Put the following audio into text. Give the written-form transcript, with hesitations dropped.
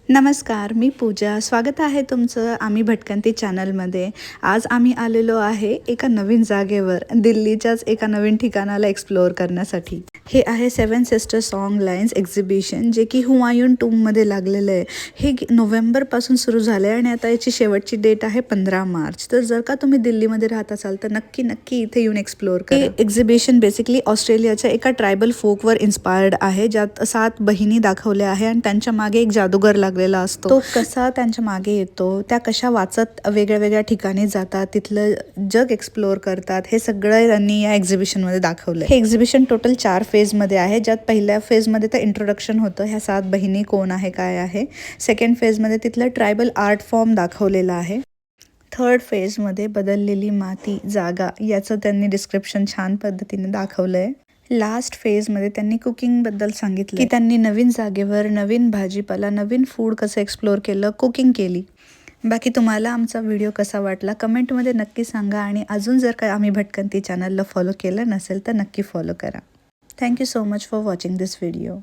नमस्कार, मी पूजा. स्वागत आहे तुमचं आम्ही भटकंती चॅनलमध्ये. आज आम्ही आलेलो आहे एका नवीन जागेवर, दिल्लीच्याच एका नवीन ठिकाणाला एक्सप्लोअर करण्यासाठी. हे आहे सेवन सिस्टर सॉन्ग लाईन्स एक्झिबिशन, जे की हुमायून टूममध्ये लागलेलं आहे. हे नोव्हेंबरपासून सुरू झालं आहे आणि आता याची शेवटची डेट आहे 15 मार्च. तर जर का तुम्ही दिल्लीमध्ये राहत असाल तर नक्की इथे येऊन एक्सप्लोअर करा. हे एक्झिबिशन बेसिकली ऑस्ट्रेलियाच्या एका ट्रायबल फोकवर इन्स्पायर्ड आहे, ज्यात 7 बहिणी दाखवल्या आहे आणि त्यांच्या मागे एक जादूगर लागलेला असतो. तो कसा त्यांच्या मागे येतो, त्या कशा वाचत वेगळ्या ठिकाणी जातात, तिथलं जग एक्सप्लोअर करतात, हे सगळं त्यांनी या एक्झिबिशनमध्ये दाखवलंय. हे एक्झिबिशन टोटल 4 फेजमध्ये आहे, ज्यात पहिल्या फेजमध्ये तर इंट्रोडक्शन होतं, ह्या 7 बहिणी कोण आहे काय आहे. सेकंड फेजमध्ये तिथलं ट्रायबल आर्ट फॉर्म दाखवलेला आहे. थर्ड फेजमध्ये बदललेली माती, जागा याचं त्यांनी डिस्क्रिप्शन छान पद्धतीने दाखवलंय. लास्ट फेजमध्ये त्यांनी कुकिंगबद्दल सांगितलं की त्यांनी नवीन जागेवर नवीन भाजीपाला, नवीन फूड कसं एक्सप्लोअर केलं, कुकिंग केली. बाकी तुम्हाला आमचा व्हिडिओ कसा वाटला कमेंटमध्ये नक्की सांगा आणि अजून जर काय आम्ही भटकंती चॅनलला फॉलो केलं नसेल तर नक्की फॉलो करा. Thank you so much for watching this video.